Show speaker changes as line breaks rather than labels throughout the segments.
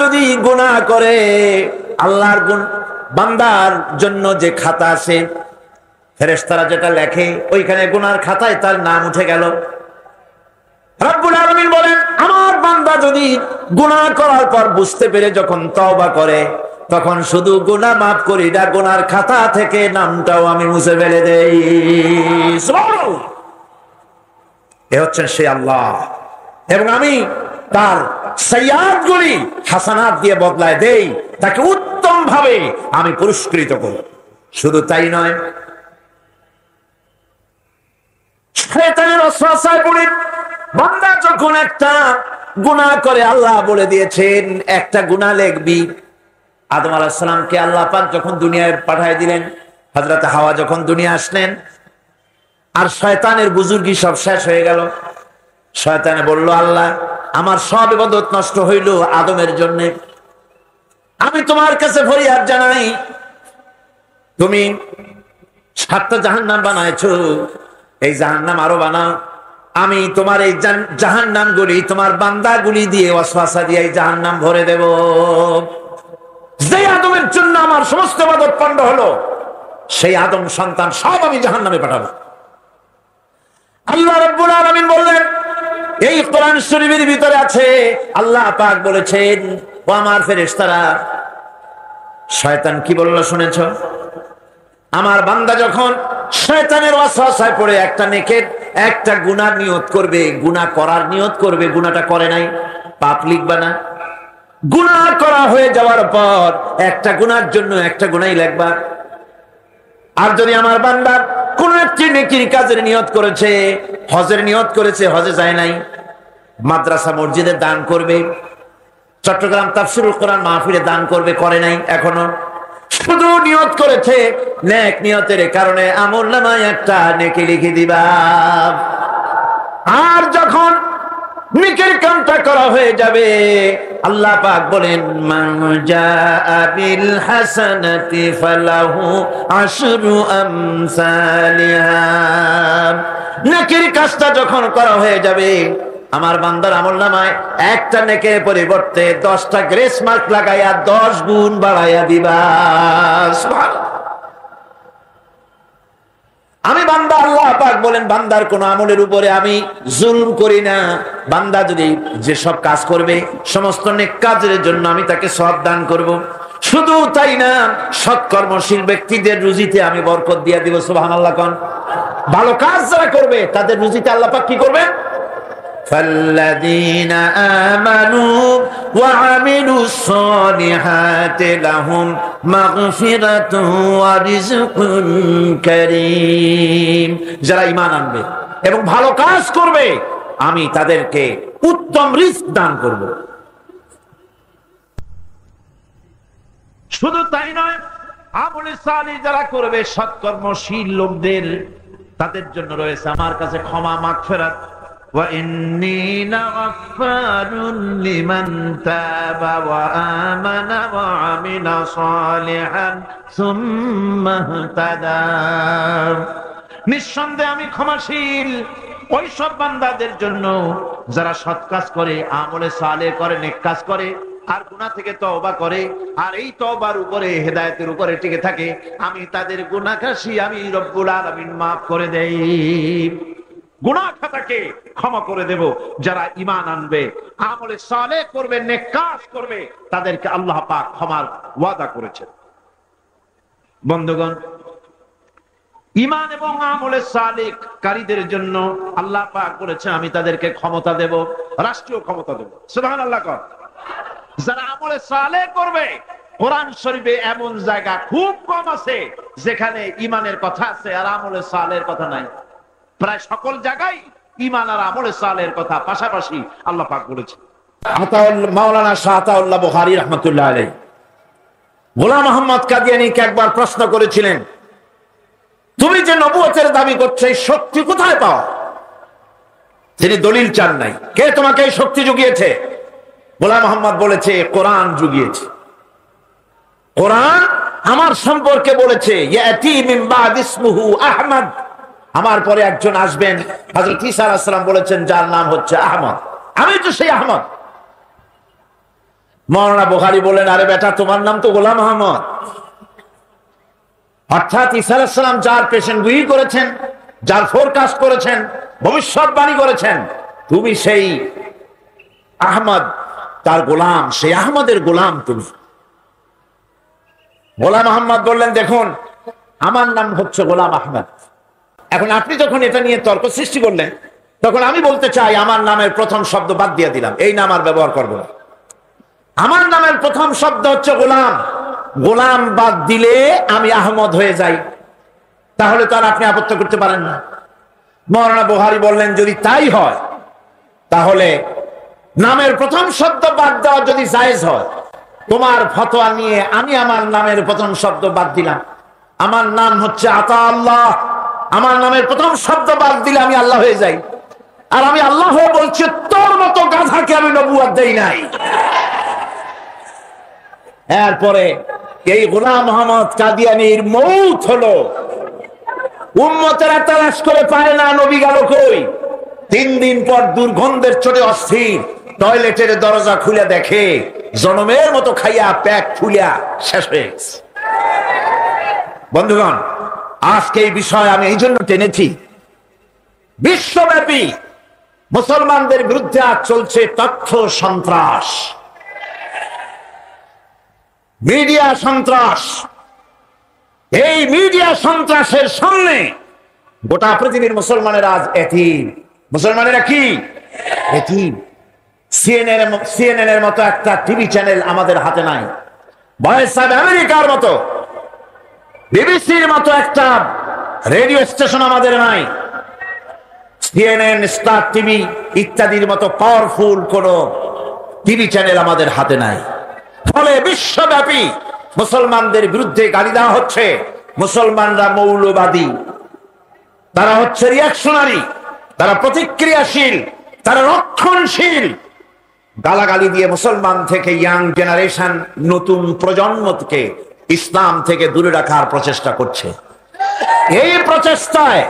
যদি গুনাহ করে, আল্লাহর বান্দার জন্য যে খাতা আছে, ফেরেশতারা যেটা লেখে, ওইখানে গুনার খাতায় তার নাম উঠে গেল। রব্বুল আলামিন বলেন, আমার বান্দা যদি গুনাহ করার পর বুঝতে পেরে যখন তওবা করে, তখন শুধু গুনাহ মাফ করি না, গুনার খাতা থেকে নামটাও আমি মুছে ফেলে দেই। সুবহানাল্লাহ। এ হচ্ছেন সেই আল্লাহ, এবং আমি তার সাইয়্যাতগুলি হাসানাত দিয়ে বদলায় দেই, তাকে উত্তম ভাবে আমি পুরস্কৃত করি। শুধু তাই নয়, শয়তানের ওয়াসওয়াসায় পড়ে বান্দা যখন একটা গুনাহ করে, আল্লাহ বলে দিয়েছেন একটা গুনাহ লিখবি। আদম আলাইহিস সালামকে আল্লাহ পাক যখন দুনিয়ায় পাঠিয়ে দিলেন, হযরত হাওয়া যখন দুনিয়া আসলেন, আর শয়তানের বুজুর্গি সব শেষ হয়ে গেল। শয়তানে বলল, আল্লাহ আমার সব ইবাদত নষ্ট হইল আদমের জন্য, আমি তোমার কাছে ফরিয়াদ জানাই, তুমি 7টা জাহান্নাম বানাইছো, এই জাহান্নাম আরো বানাও। আমি তোমার এই জাহান্নামগুলি তোমার বান্দাগুলি দিয়ে ওয়াসওয়াসা দিয়ে এই জাহান্নাম ভরে দেব। যে আদমের জন্য আমার সমস্ত ইবাদত পণ্ড হলো, সেই আদম সন্তান সব আমি জাহান্নামে পাঠাবো। আল্লাহ রাব্বুল আলামিন বললেন, এই কোরআন শরীফের ভিতরে আছে, আল্লাহ পাক বলেছেন, ও আমার ফেরেশতারা, শয়তান কি বলল শুনেছো? আমার বান্দা যখন শয়তানের ওয়াসওয়াসায় পড়ে একটা নেকের একটা গুনাহ নিয়ত করবে, গুনাহ করার নিয়ত করবে, গুনাহটা করে নাই, পাপ লিখবা না। গুনাহ করা হয়ে যাওয়ার পর একটা গুনার জন্য একটা গুনাহই লিখবা। আর যদি আমার বান্দা কোন একটি নেকির কাজের নিয়ত করেছে, হজের নিয়ত করেছে, হজে যায় নাই, মাদ্রাসা মসজিদে দান করবে, চট্টগ্রাম তাফসীরুল কোরআন মাহফিলে দান করবে, করে নাই এখনো, শুধু নিয়ত করেছে, নেক নিয়তের কারণে আমলনামায় একটা নেকি লিখে দিবা। আর যখন নেকির কামটা করা হয়ে যাবে, আল্লাহ পাক বলেন, মান জাআ বিল হাসানাতি ফালাহু আশরু আমসালিহা। নেকির কাজটা যখন করা হয়ে যাবে, আমার বান্দার আমলনামায় একটা নেকের পরিবর্তে 10টা গ্রেস মার্ক লাগাইয়া 10 গুণ বাড়াইয়া দিবা। সুবহানাল্লাহ। আমি বান্দা, আল্লাহ পাক বলেন, বান্দার কোন আমলের উপরে আমি জুলুম করি না। বান্দা যদি যে সব কাজ করবে, সমস্ত নেক কাজের জন্য আমি তাকে সওয়াব দান করব। শুধু তাই না, সৎকর্মশীল ব্যক্তিদের রুজিতে আমি বরকত দিয়ে দিব। সুবহানাল্লাহ। কোন ভালো কাজ যারা করবে তাদের রুজিতে আল্লাহ পাক কি করবেন? فالذين آمنوا وعملوا الصالحات لهم مغفرة ورزق كريم। যারা ঈমান আনবে এবং ভালো কাজ করবে, আমি তাদেরকে উত্তম রিজক দান করব। শুধু তাই নয়, আমলে সালিহ যারা করবে, সৎকর্মশীল লোকদের, তাদের জন্য রয়েছে আমার কাছে ক্ষমা, মাগফিরাত। وَإِنِّي لَغَفَّارٌ لِمَنْ تَابَ وَآمَنَ وَعَمِلَ صَالِحًا ثُمَّ اهْتَدَى। নিঃসন্দেহে আমি ক্ষমাশীল ওই সব বান্দাদের জন্য যারা সৎ কাজ করে, আমলে সালেহ করে, নেক কাজ করে, আর গুনাহ থেকে তওবা করে, আর এই তওবার উপরে, হেদায়েতের উপরে টিকে থাকে। আমি তাদের গুনাহগাশি আমি রব্বুল আলামিন মাফ করে দেই। গুনাহ খাতাকে ক্ষমা করে দেব। যারা ঈমান আনবে, আমলে সালেহ করবে, নেক কাজ করবে, তাদেরকে আল্লাহ পাক ক্ষমার ওয়াদা করেছেন। বন্ধুগণ, ঈমান এবং আমলে সালেহ কারীদের জন্য আল্লাহ পাক বলেছেন, আমি তাদেরকে ক্ষমতা দেব, রাষ্ট্রীয় ক্ষমতা দেব। সুবহানাল্লাহ। যারা আমলে সালেহ করবে, কোরআন শরীফে এমন জায়গা খুব কম আছে যেখানে ঈমানের কথা আছে আর আমলে সালেহের কথা নাই। প্রায় সকল জায়গায় ঈমান আর আমলে সালেহের কথা পাশাপাশি আল্লাহ পাক বলেছেন। মাওলানা শাহ আতাউল্লাহ বুখারী রাহমাতুল্লাহ আলাইহি গোলাম আহমদ কাদিয়ানীকে একবার প্রশ্ন করেছিলেন, তুমি যে নবুয়তের দাবি করছো, এই শক্তি কোথায় পাও? তিনি দলিল চান নাই। কে তোমাকে এই শক্তি জুগিয়েছে? গোলাম আহমদ বলেছে, কোরআন জুগিয়েছে। কোরআন আমার সম্পর্কে বলেছে, ইয়াতি মিন বাদ ইসমুহু আহমদ, আমার পরে একজন আসবেন। হযরত ঈসা আলাইহিস সালাম বলেছেন, যার নাম হচ্ছে আহমদ। আমি তো সেই আহমদ। মাওলানা বুখারী বলেন, আরে বেটা, তোমার নাম তো গোলাম আহমদ। অর্থাৎ ঈসা আলাইহিস সালাম যার পেশেন্টগুই করেছেন, যার ফোরকাস্ট করেছেন, ভবিষ্যৎবাণী করেছেন, তুমি সেই আহমদ, তার গোলাম, সেই আহমদের গোলাম তুমি। গোলাম আহমদ বললেন, দেখুন আমার নাম হচ্ছে গোলাম আহমদ। এখন আপনি যখন এটা নিয়ে তর্ক সৃষ্টি করলেন, তখন আমি বলতে চাই আমার নামের প্রথম শব্দ বাদ দিয়ে দিলাম, এই নাম আর ব্যবহার করবো না। আমার নামের প্রথম শব্দ হচ্ছে গোলাম। গোলাম বাদ দিলে আমি আহমদ হয়ে যাই, তাহলে তো আর আপনি আপত্তি করতে পারেন না। মাওলানা বুখারী বললেন, যদি তাই হয় তাহলে নামের প্রথম শব্দ বাদ দেওয়া যদি জায়েজ হয়, তোমার ফতোয়া নিয়ে আমি আমার নামের প্রথম শব্দ বাদ দিলাম। আমার নাম হচ্ছে আতা আল্লাহ, আমার নামের প্রথম শব্দ বাদ দিলে আমি আল্লাহ হয়ে যাই। আর আমি আল্লাহ হয়ে বলছি, তোর মতো গাধাকে আমি নবুয়ত দেই নাই। এরপরে এই গোলাম আহমদ কাদিয়ানীর মৌত হলো। উম্মতেরা তালাশ করে পায় না নবী গেল কই। 3 দিন পর দুর্গন্ধের চোটে অস্থির টয়লেটের দরজা খুলে দেখে জনমের মতো খাইয়া প্যাক ফুলিয়া শেষ হয়ে গেছে। বন্ধুগণ, আজকে এই বিষয় আমি এই জন্য টেনেছি, বিশ্বব্যাপী মুসলমানদের বিরুদ্ধে আজ চলছে তথ্য সন্ত্রাস, মিডিয়া সন্ত্রাস। এই মিডিয়া সন্ত্রাসের সামনে গোটা পৃথিবীর মুসলমানেরা আজ এতিম। মুসলমানেরা কি এতিম? সিএনএন এর মতো একটা টিভি চ্যানেল আমাদের হাতে নাই, ভয়েস অফ আমেরিকার মতো, বিবিসির মতো একটা রেডিও স্টেশন আমাদের নাই, সিএনএন, স্টার টিভি ইত্যাদির মতো পাওয়ারফুল কোন টিভি চ্যানেল আমাদের হাতে নাই। ফলে বিশ্বব্যাপী মুসলমানদের বিরুদ্ধে গালি দেওয়া হচ্ছে। মুসলমানরা মৌলবাদী, তারা হচ্ছে রিয়াকশনারি, তারা প্রতিক্রিয়াশীল, তারা রক্ষণশীল। গালাগালি দিয়ে মুসলমান থেকে ইয়াং জেনারেশন, নতুন প্রজন্মকে ইসলাম থেকে দূরে রাখার প্রচেষ্টা করছে। এই প্রচেষ্টায়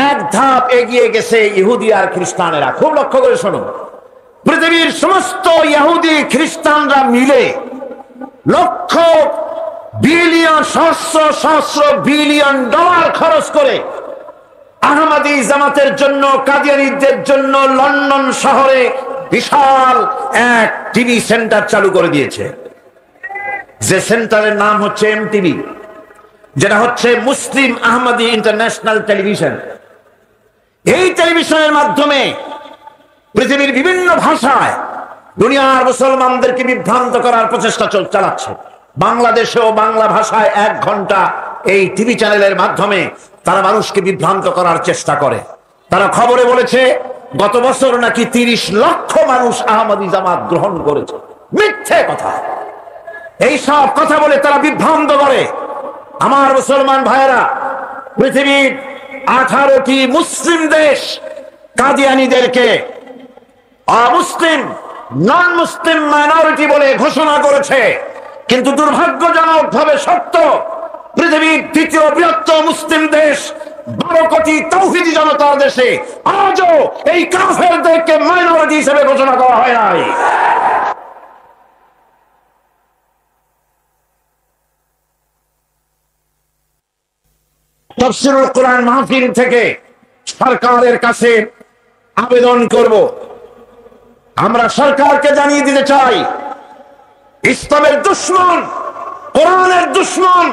এক ধাপ এগিয়ে গেছে ইহুদি আর খ্রিস্টানেরা। খুব লক্ষ্য করে শুনুন, পৃথিবীর সমস্ত ইহুদি খ্রিস্টানরা মিলে লক্ষ বিলিয়ন, সহস্র সহস্র বিলিয়ন ডলার খরচ করে আহমদী জামাতের জন্য, কাদিয়ানীদের জন্য লন্ডন শহরে বিশাল এক টিভি সেন্টার চালু করে দিয়েছে। যে সেন্টারের নাম হচ্ছে এমটিভি, যেটা হচ্ছে মুসলিম আহমদী ইন্টারন্যাশনাল টেলিভিশন। এই টেলিভিশনের মাধ্যমে পৃথিবীর বিভিন্ন ভাষায় দুনিয়ার মুসলমানদেরকে বিভ্রান্ত করার প্রচেষ্টা চালাচ্ছে। বাংলাদেশেও বাংলা ভাষায় 1 ঘন্টা এই টিভি চ্যানেলের মাধ্যমে তারা মানুষকে বিভ্রান্ত করার চেষ্টা করে। তারা খবরে বলেছে গত বছর নাকি 30 লক্ষ মানুষ আহমদী জামাত গ্রহণ করেছে। মিথ্যে কথা। এই সব কথা বলে তারা বিভ্রান্ত করে। আমার মুসলমান ভাইয়েরা, পৃথিবীর 18টি মুসলিম দেশ কাদিয়ানীদেরকে অমুসলিম, নন মুসলিম মাইনরিটি বলে ঘোষণা করেছে। কিন্তু দুর্ভাগ্যজনক ভাবে সত্য, পৃথিবীর 2য় বৃহত্তম মুসলিম দেশ 12 কোটি তাওহীদি জনতার দেশে আজও এই কাফেরদেরকে মাইনরিটি হিসেবে ঘোষণা করা হয় নাই। তাফসীরুল কোরআন মাহফিল থেকে সরকারের কাছে আবেদন করব, আমরা সরকারকে জানিয়ে দিতে চাই, ইসলামের দুশমন, কোরআনের দুশমন,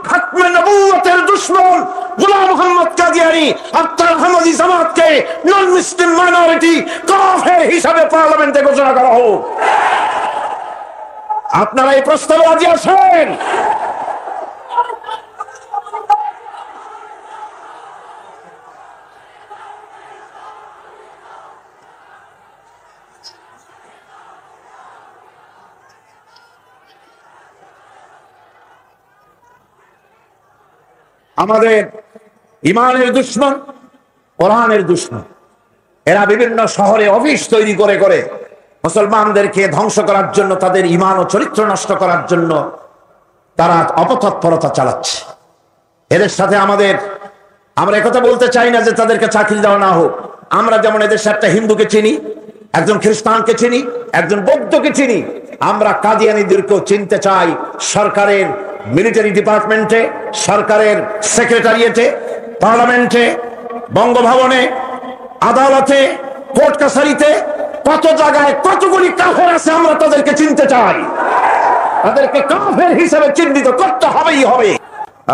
খাতমে নবুয়তের দুশমন গোলাম মোহাম্মদ কাদিয়ানী আর তার আহমদী জামাতকে নন মুসলিম মাইনরিটি কাফের হিসাবে পার্লামেন্টে ঘোষণা করা হোক। আপনারা এই প্রস্তাবে রাজি আছেন? আমাদের ইমানের দুশমন, কোরআনের দুশমন, এরা বিভিন্ন শহরে অফিস তৈরি করে করে মুসলমানদেরকে ধ্বংস করার জন্য, তাদের ইমান ও চরিত্র নষ্ট করার জন্য তারা অপতৎপরতা চালাচ্ছে। এদের সাথে আমরা একথা বলতে চাই না যে তাদেরকে চাকরি দেওয়া না হোক। আমরা যেমন এদেশে একটা হিন্দুকে চিনি, একজন খ্রিস্টানকে চিনি, একজন বৌদ্ধকে চিনি। আমরা কাদিয়ানীদেরকেও চিনতে চাই। সরকারের মিলিটারি ডিপার্টমেন্টে, সরকারের সেক্রেটারিয়েটে, পার্লামেন্টে, বঙ্গভবনে, আদালতে, কোর্ট কাছারিতে কত জায়গায় কতগুলি কাফের আছে, আমরা তাদেরকে চিনতে চাই। তাদেরকে কাফের হিসেবে চিহ্নিত করতে হবেই হবে।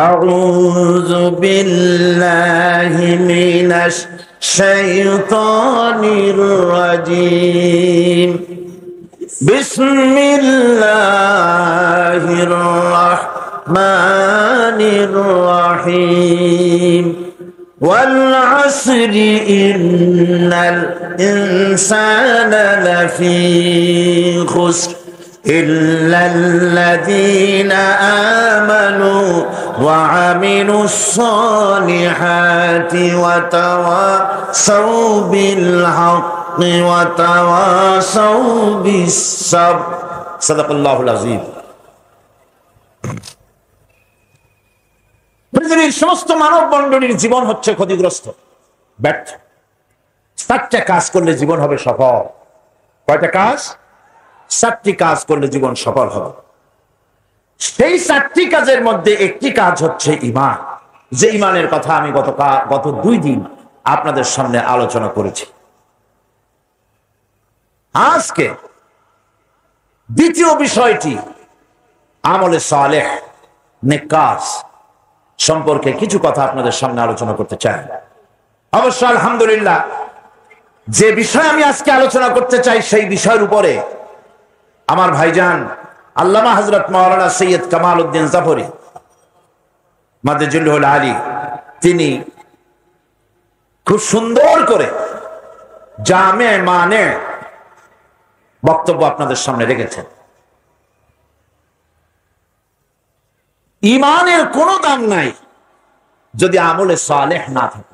আউযু বিল্লাহি মিনাশ শাইতানির রাজিম। বিসমিল্লাহির রাহমানির রাহিম। ওয়াল আসরি ইন্নাল ইনসানা লাফি খুসর ইল্লাল্লাযীনা আমানু ওয়া আমিলুস সালিহাতি ওয়া তাওয়াসাউ বিল হাক্কি ওয়া তাওয়াসাউ বিস সাবর। সাদাকাল্লাহুল আযীম। পৃথিবীর সমস্ত মানব মণ্ডলীর জীবন হচ্ছে ক্ষতিগ্রস্ত, ব্যর্থ। 7টা কাজ করলে জীবন হবে সফল। কয়টা কাজ? 7টি কাজ করলে জীবন সফল হবে। সেই 7টি কাজের মধ্যে একটি কাজ হচ্ছে ঈমান, যে ঈমানের কথা আমি গত 2 দিন আপনাদের সামনে আলোচনা করেছি। আজকে দ্বিতীয় বিষয়টি আমলে সালেহ, নেক কাজ সম্পর্কে কিছু কথা আপনাদের সামনে আলোচনা করতে চাই। অবশ্য আলহামদুলিল্লাহ, যে বিষয় আমি আজকে আলোচনা করতে চাই সেই বিষয়ের উপরে আমার ভাইজান আল্লামা হযরত মাওলানা সৈয়দ কামাল উদ্দিন জাফরি মাদাজুল্লাহুল আলী, তিনি খুব সুন্দর করে জামে মানে বক্তব্য আপনাদের সামনে রেখেছেন। ঈমানের কোনো দাম নাই যদি আমলে সালেহ না থাকে।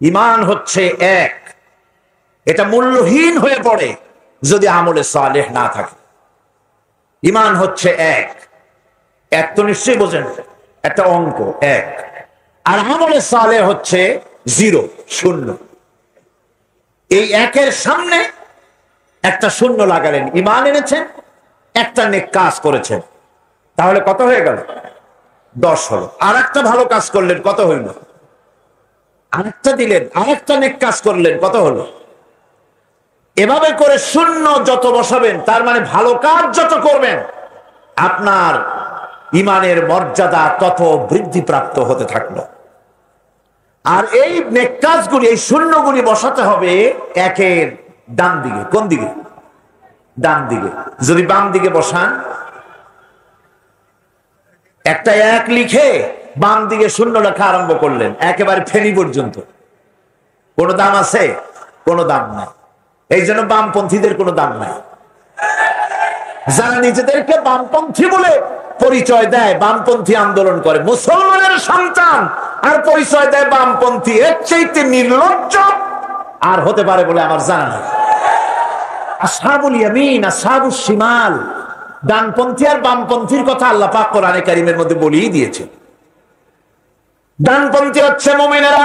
ঈমান হচ্ছে এক, এটা মূল্যহীন হয়ে পড়ে যদি আমলে সালেহ না থাকে। ঈমান হচ্ছে এক, এক তো নিশ্চয়ই বোঝেন, একটা অঙ্ক এক। আর আমলে সালেহ হচ্ছে 0, 0। এই একের সামনে একটা শূন্য লাগালেন, ঈমান এনেছেন, একটা নেক কাজ করেছেন, তাহলে কত হয়ে গেল? 10 হলো। আর একটা ভালো কাজ করলেন, কত হইল? আরেকটা দিলেন, আরেকটা নেক কাজ করলেন, কত হলো? এভাবে করে শূন্য যত বসাবেন, তার মানে ভালো কাজ যত করবেন, আপনার ঈমানের মর্যাদা তত বৃদ্ধিপ্রাপ্ত হতে থাকলো। আর এই নেক কাজগুলি, এই শূন্যগুলি বসাতে হবে একের ডান দিকে। কোন দিকে? ডান দিকে। যদি বাম দিকে বসান, একটা 1 লিখে বাম দিকে শূন্য লেখা আরম্ভ করলেন, একেবারে ফেনি পর্যন্ত, কোনো দাম আছে? কোনো দাম নাই। এই জন্য বামপন্থীদের কোনো দাম নাই। যারা নিজেদেরকে বামপন্থী বলে পরিচয় দেয়, বামপন্থী আন্দোলন করে, মুসলমানের সন্তান, আর পরিচয় দেয় বামপন্থী, এর চাইতে নির্লজ্জ আর হতে পারে বলে আমার জানা নেই। আসহাবুল ইয়ামিন, আসহাবুশ শিমাল, ডানপন্থী আর বামপন্থীর কথা আল্লাহ পাক কোরআনে কারীমের মধ্যে বলেই দিয়েছে। ডানপন্থী হচ্ছে মুমিনেরা,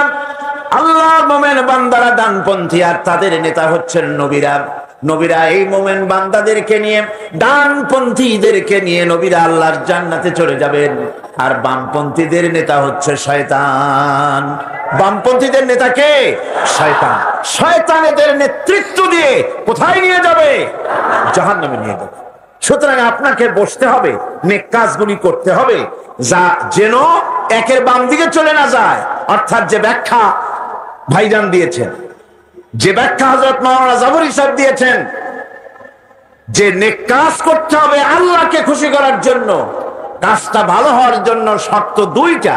আল্লাহর মুমিন বান্দারা ডানপন্থী, আর তাদের নেতা হচ্ছেন নবীরা। নবীরা এই মুমিন বান্দাদেরকে নিয়ে, ডানপন্থীদেরকে নিয়ে নবীরা আল্লাহর জান্নাতে চলে যাবেন। আর বামপন্থীদের নেতা হচ্ছে শয়তান। বামপন্থীদের নেতা কে? শয়তান। শয়তানেদের নেতৃত্ব দিয়ে কোথায় নিয়ে যাবে? জাহান্নামে নিয়ে যাবে। সুতরাং আপনাকে বসতে হবে, নেক কাজগুলি করতে হবে, যা যেন একের বাম দিকে চলে না যায়। অর্থাৎ যে ব্যাখ্যা ভাইজান দিয়েছেন, যে ব্যাখ্যা হযরত মাওলানা জাফরি সাহেব দিয়েছেন, যে নেক কাজ করতে হবে আল্লাহকে খুশি করার জন্য, কাজটা ভালো হওয়ার জন্য শর্ত 2টা।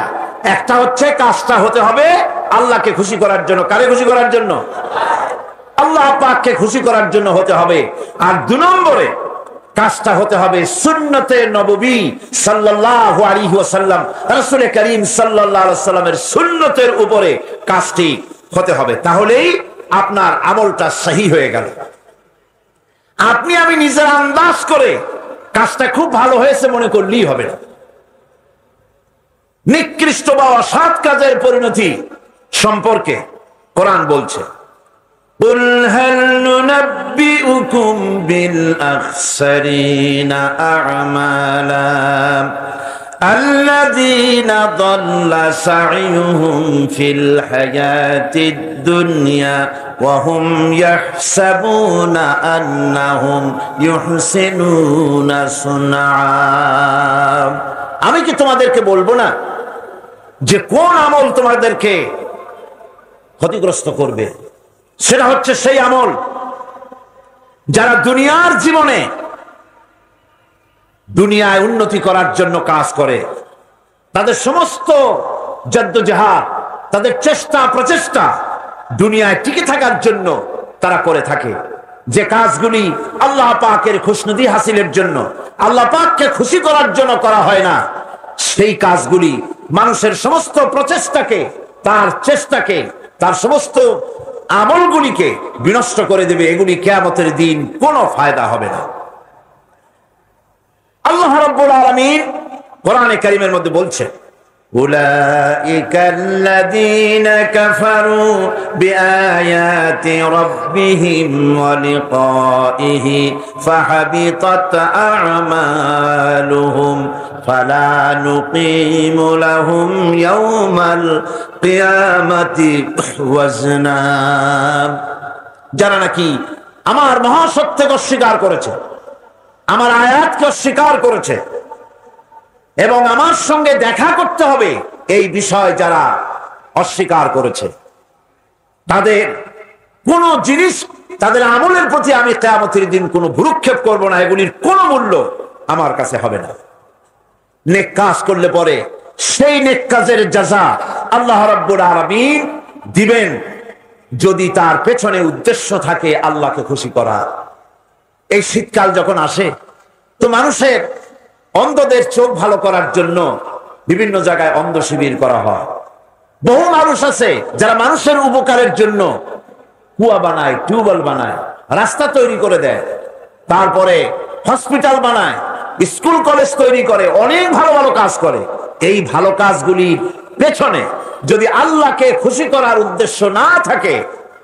একটা হচ্ছে কাজটা হতে হবে আল্লাহকে খুশি করার জন্য। কারে খুশি করার জন্য? আল্লাহ পাককে খুশি করার জন্য হতে হবে। আর 2 নম্বরে কাজটা হতে হবে সুন্নতে নববী সাল্লাল্লাহু আলাইহি ওয়াসাল্লাম, রাসূল করিম সাল্লাল্লাহু আলাইহি ওয়াসাল্লামের সুন্নতের উপরে কাজটি হতে হবে। তাহলেই আপনার আমলটা সহি হয়ে গেল। আপনি আমি নিজের আন্দাজ করে কাজটা খুব ভালো হয়েছে মনে করলেই হবে না। নিকৃষ্ট বা অসৎ কাজের পরিণতি সম্পর্কে কোরআন বলছে, قل هل ننبئكم بالأخسرين أعمالا الذين ضل سعيهم في الحياة الدنيا وهم يحسبون أنهم يحسنون صنعا। আমি কি তোমাদেরকে বলবো না যে কোন আমল তোমাদেরকে ক্ষতিগ্রস্ত করবে? সেটা হচ্ছে সেই আমল যারা দুনিয়ার জীবনে দুনিয়ায় উন্নতি করার জন্য কাজ করে, তাদের সমস্ত জদ্দোজাহাদ, তাদের চেষ্টা প্রচেষ্টা দুনিয়ায় টিকে থাকার জন্য তারা করে থাকে। যে কাজগুলি আল্লাহ পাকের খুশনুদি হাসিলের জন্য, আল্লাহ পাককে খুশি করার জন্য করা হয় না, সেই কাজগুলি মানুষের সমস্ত প্রচেষ্টাকে, তার চেষ্টাকে, তার সমস্ত আমলগুলিকে বিনষ্ট করে দেবে। এগুলি কিয়ামতের দিন কোনো ফায়দা হবে না। আল্লাহ রাব্বুল আলামিন কোরআনে কারীমের মধ্যে বলছেন, উলাইকাল্লাযীনা কাফারু বিআয়াতি রাব্বিহিম ওয়া লিকাইহি ফাহাবিতাত আ'মালুহুম ফালা নুকিমু লাহুম ইয়াওমাল কিয়ামাতি ওয়াজনা। যারা নাকি আমার মহাসত্যকে অস্বীকার করেছে, আমার আয়াতকে অস্বীকার করেছে এবং আমার সঙ্গে দেখা করতে হবে এই বিষয় যারা অস্বীকার করেছে, তাদের কোন জিনিস, তাদের আমলের প্রতি আমি কিয়ামতের দিন কোনো ভ্রুক্ষেপ করব না। এগুলির কোনো মূল্য আমার কাছে হবে না। নেক কাজ করলে পরে সেই নেক কাজের জাযা আল্লাহ রাব্বুল আলামিন দিবেন, যদি তার পেছনে উদ্দেশ্য থাকে আল্লাহকে খুশি করা। এই শীতকাল যখন আসে তো মানুষের অন্ধদের চোখ ভালো করার জন্য বিভিন্ন জায়গায় অন্ধ শিবির করা হয়। বহু মানুষ আছে যারা মানুষের উপকারের জন্য কুয়া বানায়, টিউবওয়েল বানায়, রাস্তা তৈরি করে দেয়, তারপরে হসপিটাল বানায়, স্কুল কলেজ তৈরি করে, অনেক ভালো ভালো কাজ করে। এই ভালো কাজগুলির পেছনে যদি আল্লাহকে খুশি করার উদ্দেশ্য না থাকে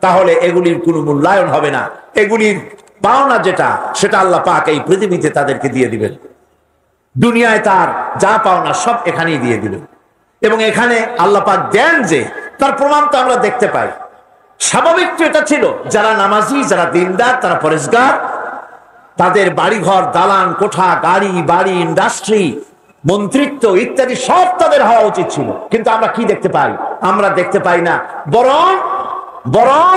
তাহলে এগুলির কোনো মূল্যায়ন হবে না। এগুলির পাওনা যেটা, সেটা আল্লাহ পাক এই পৃথিবীতে তাদেরকে দিয়ে দিবেন। দুনিয়ায় তার যা পাওনা সব এখানেই দিয়ে দিবেন। এবং এখানে আল্লাহ পাক দেন যে, তার প্রমাণ তো আমরা দেখতে পাই। স্বাভাবিক তো এটা ছিল, যারা নামাজি, যারা দিনদার, তারা পরেশগার, তাদের বাড়িঘর, দালান কোঠা, গাড়ি বাড়ি, ইন্ডাস্ট্রি, মন্ত্রিত্ব ইত্যাদি সব তাদের হওয়া উচিত ছিল। কিন্তু আমরা কি দেখতে পাই? আমরা দেখতে পাই না। বরং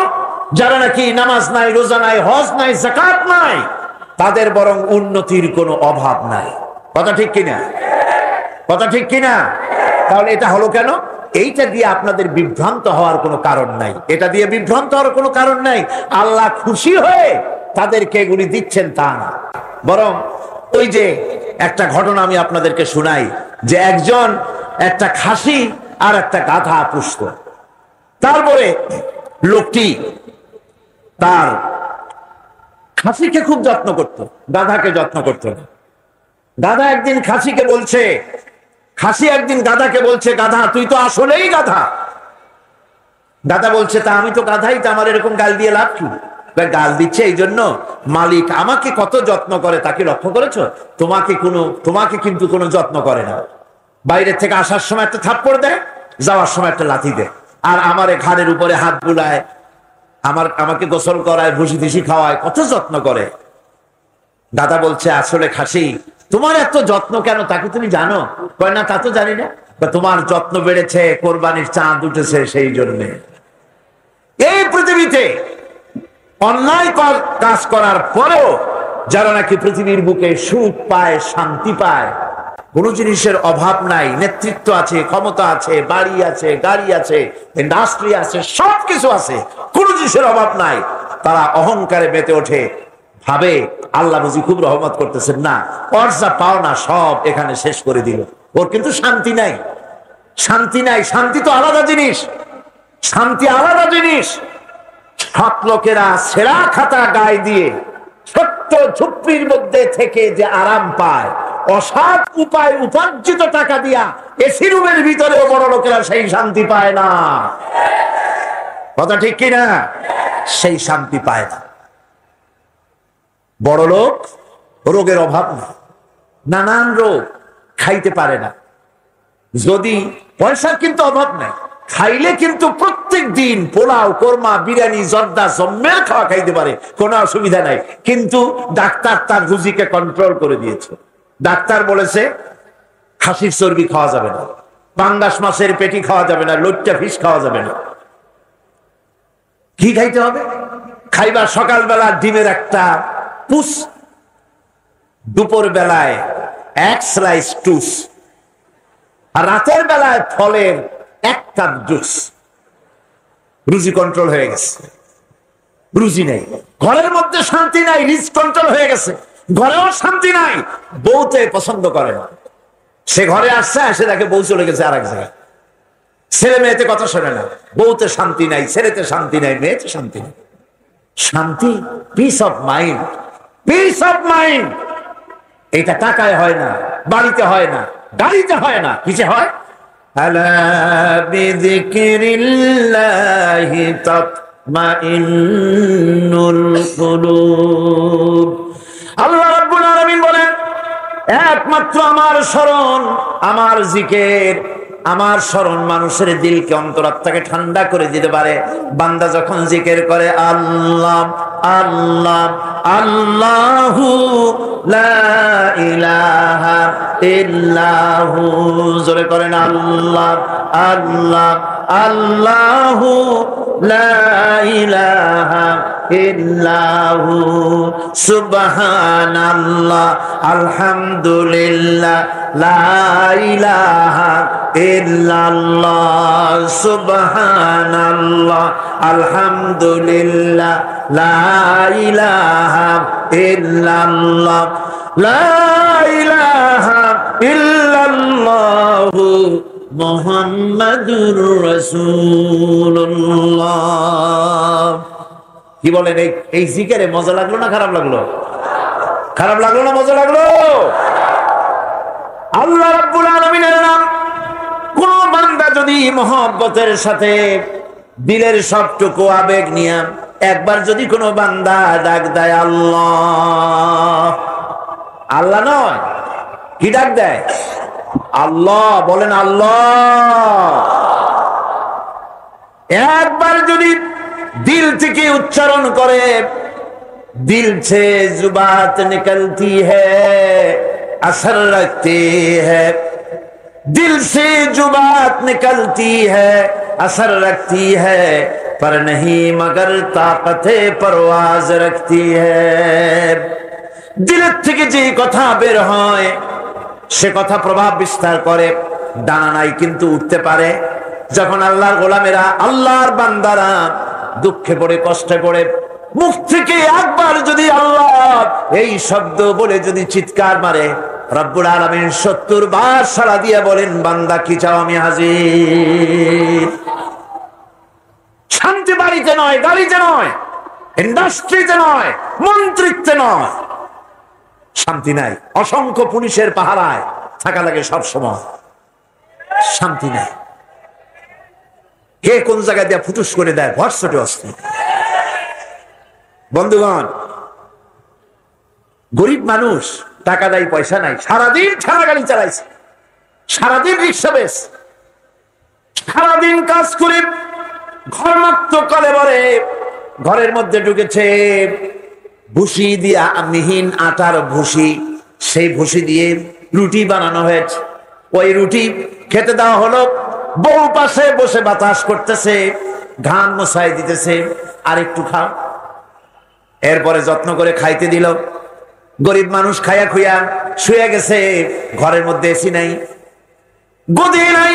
যারা নাকি নামাজ নাই, রোজা নাই, হজ নাই, যাকাত নাই, তাদের বরং উন্নতির কোনো অভাব নাই। কথা ঠিক কিনা? কথা ঠিক কিনা? তাহলে এটা হলো কেন? এইটা দিয়ে আপনাদের বিভ্রান্ত হওয়ার কোনো কারণ নাই। এটা দিয়ে বিভ্রান্ত হওয়ার কোনো কারণ নাই। আল্লাহ খুশি হয়ে তাদেরকে এগুলি দিচ্ছেন তা না। বরং ওই যে একটা ঘটনা আমি আপনাদেরকে শোনাই, যে একজন একটা খাসি আর একটা গাধা পুষত। তারপরে লোকটি তার খাসিকে খুব যত্ন করত, গাধাকে যত্ন করত না। গাধা একদিন খাসিকে বলছে, খাসি একদিন গাধাকে বলছে, গাধা তুই তো আসলেই গাধা। গাধা বলছে, তা আমি তো গাধাই, তা আমার এরকম গাল দিয়ে লাভ কি? গাল দিচ্ছে এই জন্য মালিক আমাকে কত যত্ন করে, তাকে লক্ষ্য করেছো? তোমাকে কিন্তু কোনো যত্ন করে না। বাইরে থেকে আসার সময় একটা থাপ্পড় দেয়, যাওয়ার সময় একটা লাথি দেয়, আর আমার ঘাড়ের উপরে হাত বুলায়, আমাকে গোসল করায়, ভুসি টুসি খাওয়ায়, কত যত্ন করে। দাদা বলছে, আসলে খাসি তোমার এত যত্ন কেন, তাকে তুমি জানো? কয় না, তা তো জানি না। তোমার যত্ন বেড়েছে, কোরবানির চাঁদ উঠেছে সেই জন্যে। এই পৃথিবীতে অন্যায় কাজ করার পরেও যারা নাকি পৃথিবীর বুকে সুখ পায়, শান্তি পায়, কোন জিনিসের অভাব নাই, নেতৃত্ব আছে, ক্ষমতা আছে, বাড়ি আছে, গাড়ি আছে, ইন্ডাস্ট্রি আছে, সবকিছু আছে, কোন জিনিসের অভাব নাই, তারা অহংকারে মেতে ওঠে, ভাবে আল্লাহ বুঝি খুব রহমত করতেছেন। না, ওর যা পাওনা সব এখানে শেষ করে দিল, ওর কিন্তু শান্তি নাই। শান্তি নাই। শান্তি তো আলাদা জিনিস, শান্তি আলাদা জিনিস। সৎ লোকেরা সেরা খাতা গায়ে দিয়ে ছোট্ট ঝুপড়ির মধ্যে থেকে যে আরাম পায়, অসৎ উপায় উপার্জিত টাকা দিয়া এসি রুমের ভিতরেও বড় লোকেরা সেই শান্তি পায় না।
কথা ঠিক কিনা? সেই শান্তি পায় না। বড় লোক রোগের অভাব নেই, নানান রোগ, খাইতে পারে না। যদি পয়সার কিন্তু অভাব নেই, খাইলে কিন্তু প্রত্যেক দিন পোলাও, কোরমা, বিরিয়ানি, জর্দা, জম্মের খাওয়া খাইতে পারে, কোনো অসুবিধা নাই। কিন্তু ডাক্তার তার রুজিকে কন্ট্রোল করে দিয়েছে। ডাক্তার বলেছে খাসির চর্বি খাওয়া যাবে না, পাঙ্গাস মাছের পেটি খাওয়া যাবে না, লইট্টা ফিশ খাওয়া যাবে না। কি খাইতে হবে? খাইবার সকালবেলা ডিমের একটা পুষ, দুপুর বেলায় এক স্লাইস টুস, আর রাতের বেলায় ফলের এক কাপ জুস। রুজি কন্ট্রোল হয়ে গেছে। রুজি নেই, ঘরের মধ্যে শান্তি নাই, রিজ কন্ট্রোল হয়ে গেছে, ঘরেও শান্তি নাই। বউতে পছন্দ করে না, সে ঘরে আসছে, এসে দেখে বউ চলে গেছে আর এক জায়গায়। ছেলে মেয়েতে কথা শোনে না, বউতে শান্তি নাই, ছেলেতে শান্তি নাই, মেয়েতে শান্তি নাই। শান্তি, piece of mind, piece of mind, এটা টাকায় হয় না, বাড়িতে হয় না, গাড়িতে হয় না, কিসে হয়? আলা বিযিকরিল্লাহি তাতমাইন্নুল কুলুব। আল্লাহ রাব্বুল আলামিন বলেন, একমাত্র আমার স্মরণ, আমার জিকির, আমার স্মরণ মানুষের দিলকে, অন্তরাত্মাকে ঠান্ডা করে দিতে পারে। বান্দা যখন জিকির করে আল্লাহ আল্লাহ আল্লাহু লা ইলাহা ইল্লাহু, জোরে করেন আল্লাহ আল্লাহ আল্লাহু লা ইলাহা ইল্লাহু, সুবহানাল্লাহ আলহামদুলিল্লাহ লা ইলাহা ইল্লাল্লাহ, সুবহানাল্লাহ আলহামদুলিল্লাহ লা ইলাহা ইল্লাল্লাহ, লা ইলাহা ইল্লাল্লাহু মুহাম্মাদুর রাসূলুল্লাহ। কি বলেন, এই জিকিরে মজা লাগলো না খারাপ লাগলো? খারাপ লাগলো না মজা লাগলো? আল্লাহ রাব্বুল আলামিনের নাম কোন বান্দা যদি মহব্বতের সাথে দিলের সবটুকু আবেগ নিয়ে একবার যদি কোনো বান্দা ডাক দেয় আল্লাহ, আল্লাহ নয়, কি ডাক দেয়? আল্লাহ, বলেন আল্লাহ। একবার যদি दिल থেকে उच्चारण करे, दिल से जुबात निकलती है, असर रखती है, दिल से जुबात निकलती है, असर रखती है, पर नहीं मगर ताकते परवाज रखती है। दिल থেকে যে কথা বের হয় সে কথা প্রভাব বিস্তার করে, ডানা নাই কিন্তু উঠতে পারে। যখন আল্লাহর গোলামেরা, আল্লাহর বান্দারা দুঃখে পড়ে, কষ্টে পড়ে, মুখ থেকে একবার যদি আল্লাহ এই শব্দ বলে যদি চিৎকার মারে, রব্বুল আলামিন 70 বার সাড়া দিয়ে বলেন, বান্দা কি চাও, আমি হাজির। শান্তি বাড়িতে নয়, গাড়িতে নয়, ইন্ডাস্ট্রিতে নয়, মন্ত্রিত্বে নয়, শান্তি নাই। অসংখ্য পুলিশের পাহারায় থাকা লাগে সব সময়, শান্তি নাই। কে কোন জায়গা দিয়ে ফুটুস করে দেয়, ভরসটে অস্থির। বন্ধুগণ, গরিব মানুষ, টাকা নাই, পয়সা নাই, সারাদিন ঠেলা গাড়ি চালাইছে, সারাদিন রিক্সা বেশ, সারাদিন কাজ করে ঘর মাত্র কলে বরে, ঘরের মধ্যে ঢুকেছে ভুসি দিয়া, মিহিন আটার ভুসি, সেই ভুসি দিয়ে রুটি বানানো হয়েছে। ওই রুটি খেতে দেওয়া হলো, বউ পাশে বসে বাতাস করতেছে, ঘাম মশাই দিতেছে, আর একটু খাও। এরপরে যত্ন করে খাইতে দিল। গরিব মানুষ খাইয়া খুইয়া শুয়ে গেছে, ঘরের মধ্যে এসি নাই, গদি নাই,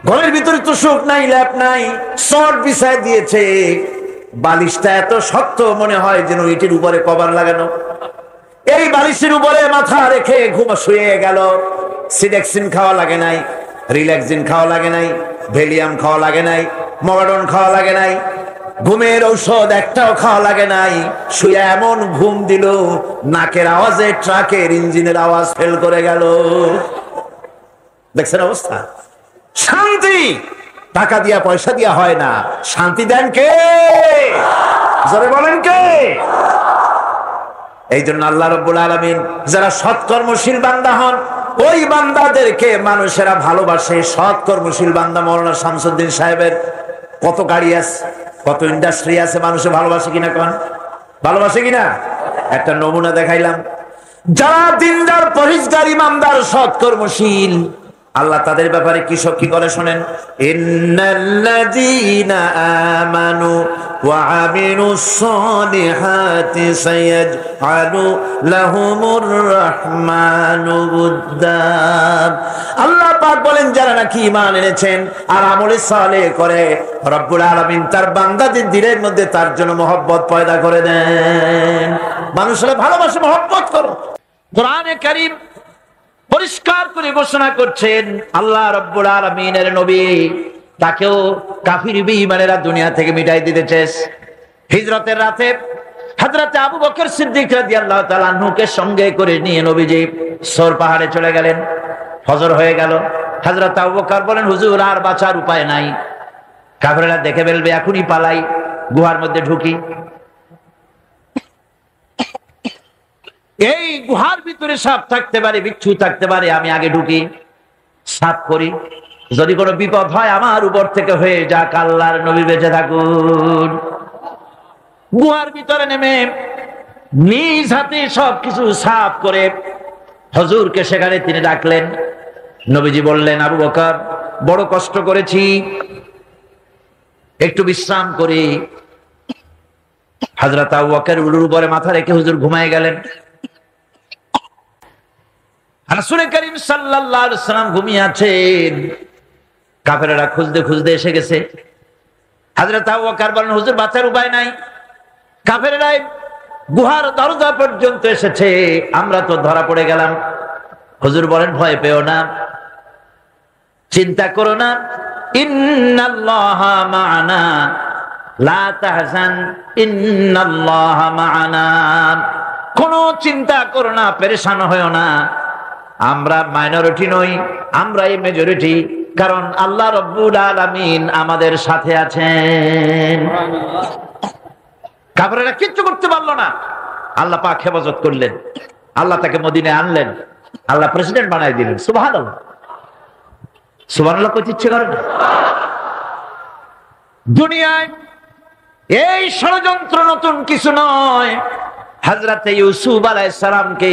ঘরের ভিতরে তো সুখ নাই, ল্যাপ নাই, শর্ট বিছায় দিয়েছে, বালিশটা এত শক্ত মনে হয় যেন ইটের উপরে কভার লাগানো। এই বালিশের উপরে মাথা রেখে ঘুম শুয়ে গেল। সিডেক্সিন খাওয়া লাগে নাই, রিল্যাক্সিন খাওয়া লাগে নাই, ভ্যালিয়াম খাওয়া লাগে নাই, মগাডন খাওয়া লাগে নাই, ঘুমের ঔষধ একটাও খাওয়া লাগে নাই। শুয়ে এমন ঘুম দিল, নাকের আওয়াজে ট্রাকের ইঞ্জিনের আওয়াজ ফেল করে গেল। দেখছেন অবস্থা? শান্তি টাকা দিয়া পয়সা দিয়া হয় না, শান্তি দেন কে? জোরে বলেন কে? এই জন্য আল্লাহ রাব্বুল আলামিন যারা সৎকর্মশীল বান্দা হন, ওই বান্দাদেরকে মানুষেরা ভালোবাসে। সৎকর্মশীল বান্দা মৌলানা শামসুদ্দিন সাহেবের কত গাড়ি আছে, কত ইন্ডাস্ট্রি আছে, মানুষে ভালোবাসে কিনা কোন? ভালোবাসে কিনা? একটা নমুনা দেখাইলাম। যারা দিনদার, পরহেজগার, ইমানদার, সৎকর্মশীল, আল্লাহ তাদের ব্যাপারে কি করে শোনেন। ইন্নাল্লাযীনা আমানু ওয়া আমিলুস সলিহাতি সায়াজআলু লাহুমুর রাহমানু উদ্দা। আল্লাহ পাক বলেন, যারা নাকি ঈমান এনেছেন আর আমলে সালেহ করে, রব্বুল আলামিন তার বান্দাদের দিলের মধ্যে তার জন্য মহব্বত পয়দা করে দেন। মানুষেরা ভালোবাসে, মহব্বত করো। কোরআনে কারীম পরিষ্কার করে ঘোষণা করছেন, আল্লাহ রাব্বুল আলামিনের নবী তাকেও কাফির বেঈমানেরা দুনিয়া থেকে মিটাই দিতে চেয়েছে। হিজরতের রাতে হযরত আবু বকর সিদ্দিক রাদিয়াল্লাহু তাআলা আনহুকে সঙ্গে করে নিয়ে নবীজি সর পাহাড়ে চলে গেলেন। ফজর হয়ে গেল। হযরত আবু বকর বলেন, হুজুর আর বাঁচার উপায় নাই, কাফেররা দেখে ফেলবে, এখনই পালাই, গুহার মধ্যে ঢুকি। এই গুহার ভিতরে সাপ থাকতে পারে, বিচ্ছু থাকতে পারে, আমি আগে ঢুকি, সাপ করি, যদি কোনো বিপদ হয় আমার উপর থেকে হয়ে যাক, আল্লাহর নবী বেঁচে থাকুন। গুহার ভিতরে নেমে নিজ হাতে সবকিছু সাফ করে হুজুরকে সেখানে তিনি ডাকলেন। নবীজি বললেন, আবু বকর বড় কষ্ট করেছি, একটু বিশ্রাম করি। হযরত আবু বকর উলুর উপরে মাথা রেখে হুজুর ঘুমায় গেলেন। রাসূল করিম সাল্লাল্লাহু আলাইহি ওয়াসাল্লাম ঘুমিয়ে আছেন। কাফেররা খুঁজতে খুঁজতে এসে গেছে। হযরত আবু বকর বলেন, হুজুর বাঁচার উপায় নাই, কাফেররা গুহার দরজা পর্যন্ত এসেছে, আমরা তো ধরা পড়ে গেলাম। হুজুর বলেন, ভয় পেও না, চিন্তা করো না, ইন্নাল্লাহা মা'ানা লা তাহজান ইন্নাল্লাহা মা'ানা। কোনো চিন্তা করো না, পেরেশান হয়ো না, আমরা মাইনরিটি নই, আমরাই মেজরিটি, কারণ আল্লাহ রাব্বুল আলামিন আমাদের সাথে আছেন। কাফেররা কিচ্ছু করতে পারলো না, আল্লাহ পাক হেফাজত করলেন। আল্লাহ তাকে মদিনায় আনলেন, আল্লাহ প্রেসিডেন্ট বানাই দিলেন। সুবহানাল্লাহ, সুবহানাল্লাহ কইতে ইচ্ছে করে না? দুনিয়ায় এই ষড়যন্ত্র নতুন কিছু নয়। হযরত ইউসুফ আলাইহিস সালামকে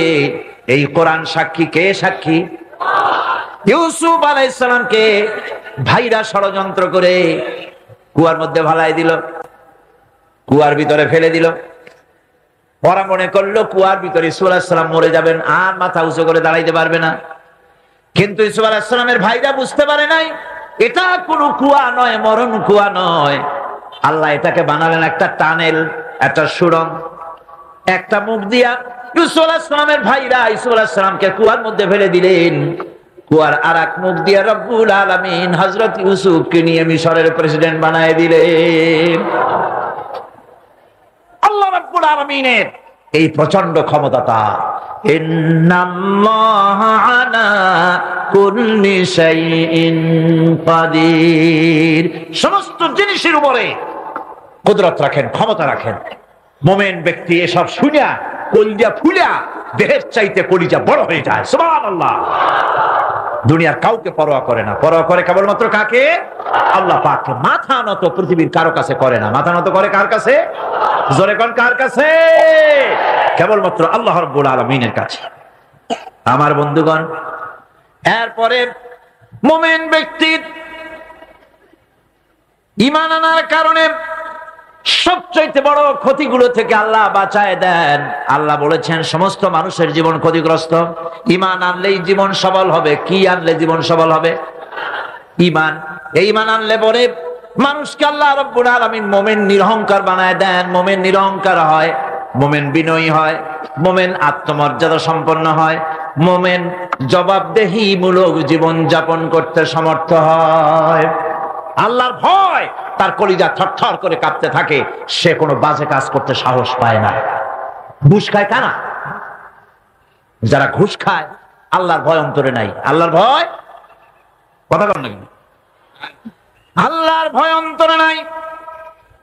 এই কোরআন সাক্ষী, কে সাক্ষী? ইউসুফ আলাইহিস সালামকে ভাইরা ষড়যন্ত্র করে কুয়ার মধ্যে ভালাই দিল, কুয়ার ভিতরে ফেলে দিল। ওরা মনে করলো কুয়ার ভিতরে ইউসুফ আলাইহিস সালাম মরে যাবেন, আর মাথা উঁচু করে দাঁড়াইতে পারবে না। কিন্তু ইউসুফ আলাইহিস সালামের ভাইরা বুঝতে পারে নাই এটা কোনো কুয়া নয়, মরণ কুয়া নয়। আল্লাহ এটাকে বানালেন একটা টানেল, একটা সুড়ঙ্গ, একটা মুখ দিয়া ইউসুফ আলাইহিস সালামের ভাইরা ইউসুফ আলাইহিস সালামকে কুয়ার মধ্যে ফেলে দিলেন। কুয়ার আরেক মুখ দিয়া রব্বুল আলামিন হযরত ইউসুফকে নিয়ে মিশরের প্রেসিডেন্ট বানায় দিলেন। আল্লাহ রাব্বুল আলামিনের এই প্রচন্ড ক্ষমতাটা। ইন্নাল্লাহা আলা কুল্লি শাইইন কাদির, সমস্ত জিনিসের উপরে কুদরত রাখেন, ক্ষমতা রাখেন। মুমিন ব্যক্তি এসব শুনিয়া কলিজা ফুলিয়া দেহের চাইতে কলিজা বড় হয়ে যায়। সুবহানাল্লাহ। দুনিয়ার কাউকে পরোয়া করে না, পরোয়া করে কেবলমাত্র কাকে? আল্লাহ পাককে। মাথা নত পৃথিবীর কারো কাছে করে না, মাথা নত করে কার কাছে? জোরে কোন কার কাছে? কেবলমাত্র আল্লাহ রাব্বুল আলামিনের কাছে। আমার বন্ধুগণ, এরপরে মুমিন ব্যক্তির ঈমান আনার কারণে সবচাইতে বড় ক্ষতিগুলো থেকে আল্লাহ বাঁচায় দেন। আল্লাহ বলেছেন সমস্ত মানুষের জীবন ক্ষতিগ্রস্ত, ঈমান আনলেই জীবন সবল হবে। কি আনলে জীবন সবল হবে? ঈমান। এই ঈমান আনলে পরে মানুষকে আল্লাহ রাব্বুল আলামিন মুমিন নিরহংকার বানায় দেন। মুমিন নিরহংকার হয়, মুমিন বিনয়ী হয়, মুমিন আত্মমর্যাদা সম্পন্ন হয়, মুমিন জবাবদেহিমূলক জীবন যাপন করতে সমর্থ হয়। আল্লাহর ভয় তার কলিজা থরথর করে কাঁপতে থাকে, সে কোনো বাজে কাজ করতে সাহস পায় না। ঘুষ খায় কারা? যারা ঘুষ খায়, আল্লাহর ভয় অন্তরে নাই। আল্লাহর ভয়, কথা বল না,
আল্লাহর ভয় অন্তরে নাই।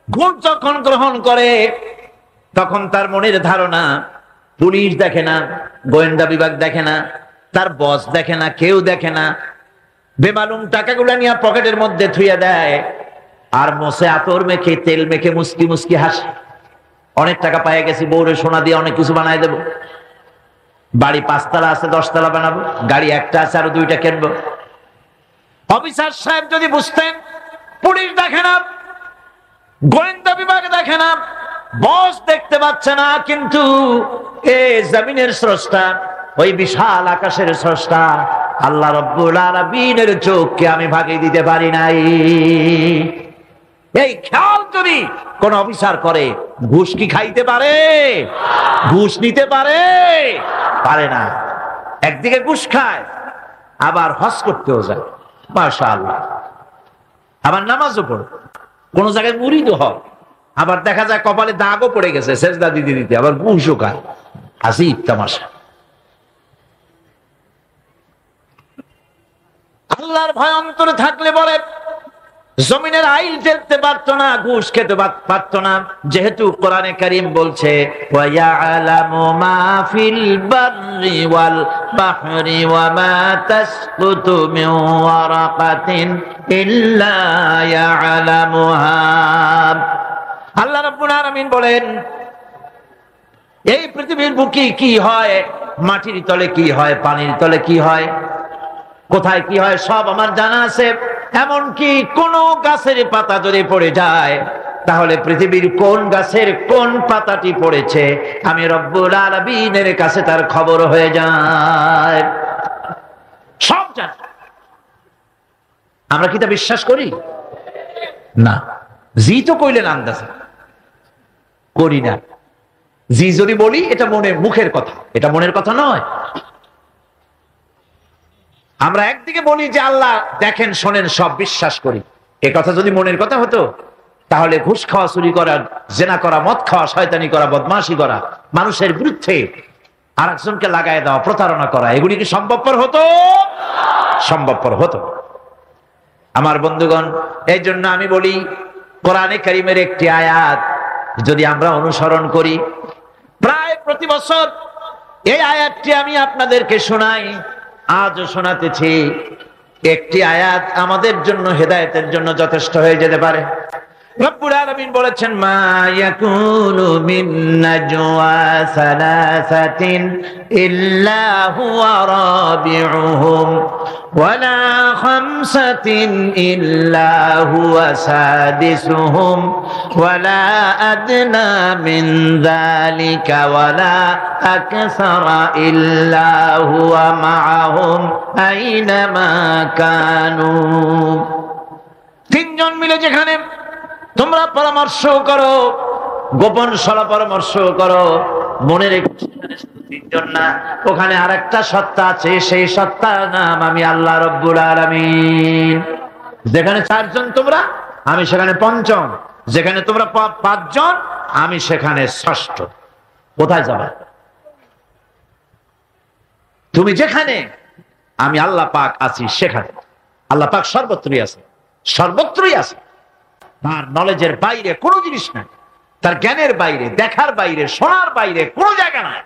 ঘুষ যখন গ্রহণ করে তখন তার মনের ধারণা পুলিশ দেখে না, গোয়েন্দা বিভাগ দেখে না, তার বস দেখে না, কেউ দেখে না। বেমালুম টাকাগুলা নিয়ে পকেটের মধ্যে থুইয়া দেয় আর মোছে আতর মেখে তেল মেখে মুস্কি মুস্কি হাসে। অনেক টাকা পাইয়া গেছি, বউরে সোনা দিয়ে অনেক কিছু বানায় দেব, বাড়ি 5 তলা আছে 10 তলা বানাবো, গাড়ি একটা আছে আরো 2টা কিনবো। অফিসার সাহেব যদি বুঝতেন পুলিশ দেখে না, গোয়েন্দা বিভাগ দেখে না, বস দেখতে পাচ্ছে না, কিন্তু এই জমিনের স্রষ্টা, ওই বিশাল আকাশের স্রষ্টা আল্লাহ রাব্বুল আলামিনের চোখকে আমি ভাগিয়ে দিতে পারি নাই। এই খেয়াল যদি কোন অফিসার করে, ঘুষ কি খাইতে পারে? ঘুষ নিতে পারে? পারে না। একদিকে ঘুষ খায়, আবার হজ করতেও যায়, মাশাআল্লাহ, আবার নামাজও পড়ে, কোন জায়গায় মুরিদও হয়, আবার দেখা যায় কপালে দাগও পড়ে গেছে সেজদা দিতে দিতে, আবার ঘুষও খায়। আজিব তামাশা। আল্লাহর ভয় অন্তরে থাকলে বলে জমিনের আইল টেরতে পারতো না, ঘুষ খেতে পারতো না, যেহেতু কোরআনে কারীম বলছে ওয়ায়ালামু মা ফিল বাররি ওয়াল বাহরি ওয়া মা তাসকুতু মিন ওয়ারাকাতিন ইল্লা ইয়ালামুহা। আল্লাহ রাব্বুল আলামিন বলেন এই পৃথিবীর বুকে কি হয়, মাটির তলে কি হয়, পানির তলে কি হয়, কোথায় কি হয় সব আমার জানা আছে। এমনকি কোন গাছের পাতা যদি পড়ে যায় তাহলে পৃথিবীর কোন গাছের কোন পাতাটি পড়েছে আমি রব্বুল আলামিনের কাছে তার খবর হয়ে যায়, সব জানি। আমরা কি তা বিশ্বাস করি? না। জি তো কইলেন আন্দাজে, করি না। জি যদি বলি এটা মুখের কথা, এটা মনের কথা নয়। আমরা একদিকে বলি যে আল্লাহ দেখেন শোনেন সব বিশ্বাস করি, এ কথা যদি মনের কথা হতো তাহলে ঘুষ খাওয়া, চুরি করা, জেনা করা, মদ খাওয়া, শয়তানি করা, বদমাশি করা, মানুষের বিরুদ্ধে আরেকজনকে লাগায় দেওয়া, প্রতারণা করা, এগুলি কি সম্ভবপর হতো? সম্ভবপর হতো। আমার বন্ধুগণ, এই জন্য আমি বলি কোরআনে কারীমের একটি আয়াত যদি আমরা অনুসরণ করি, প্রায় প্রতি বছর এই আয়াতটি আমি আপনাদেরকে শোনাই, আজও শোনাতেছি। একটি আয়াত আমাদের জন্য হেদায়েতের জন্য যথেষ্ট হয়ে যেতে পারে। রব্বুল আলামিন বলেছেন মা ইয়াকুনু মিন নাজওয়া সালাসাতিন ইল্লা হুয়া রাবিউহুম ওয়ালা খামসাতিন ইল্লা হুয়া সাদিসুহুম ওয়ালা আদনা মিন যালিকা ওয়ালা আকসারা ইল্লা হুয়া মাআহুম আইনামা কানু। তিনজন মিলে যেখানে তোমরা পরামর্শ করো, গোপন সলা পরামর্শ করো, মনে রেখো তিনজন না, ওখানে আরেকটা সত্তা আছে, সেই সত্তার নাম আমি আল্লাহ রব্বুল আলামিন। যেখানে 4 জন তোমরা, আমি সেখানে 5জন, যেখানে তোমরা 5 জন, আমি সেখানে 6ষ্ঠ। কোথায় যাবে? তুমি যেখানে, আমি আল্লাহ পাক আছি সেখানে। আল্লাহ পাক সর্বত্রই আছে, সর্বত্রই আছে। তার নলেজের বাইরে কোনো জিনিস নাই, তার জ্ঞানের বাইরে, দেখার বাইরে, শোনার বাইরে কোনো জায়গা নাই।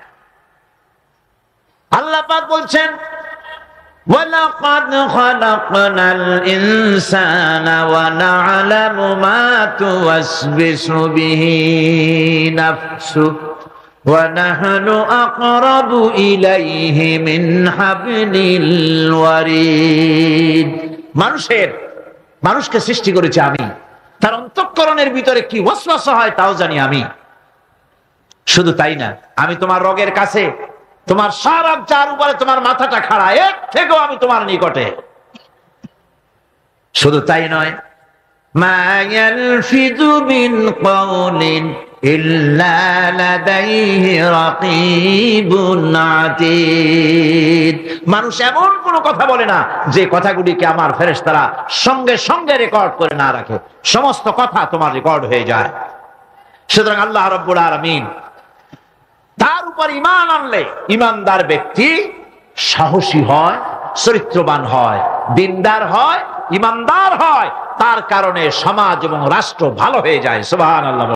আল্লাহ পাক বলছেন ওয়ালাকাদ খালাকনাল ইনসানা ওয়া না'লামু মা তুওয়াসবিসু বিহি নাফসু ওয়া নাহনু আকরাবু ইলাইহি মিন হাবলিল ওয়ারিদ। মানুষকে সৃষ্টি করেছে আমি, তার অন্তঃকরণের ভিতরে কি ওয়াসওয়াসা হয় তাও জানি আমি। শুধু তাই না, আমি তোমার রগের কাছে, তোমার সারা যার উপরে তোমার মাথাটা খাড়া, এর থেকেও আমি তোমার নিকটে। শুধু তাই নয়, মা ইয়ালফিযু মিন কাওলিন ইল্লা লাদাইহি রাকীবুন আতীদ। মানুষ এমন কোন কথা বলে না যে কথাগুলিকে আমার ফেরেশতারা সঙ্গে সঙ্গে রেকর্ড করে না রাখে, সমস্ত কথা তোমার রেকর্ড হয়ে যায়। সুতরাং আল্লাহ রাব্বুল আলামিন, তার উপর ঈমান আনলে ঈমানদার ব্যক্তি সাহসী হয়, চরিত্রবান হয়। দিনদার হয়, ইমানদার হয়, তার কারণে সমাজ এবং রাষ্ট্র ভালো হয়ে যায়। সুবহানাল্লাহ।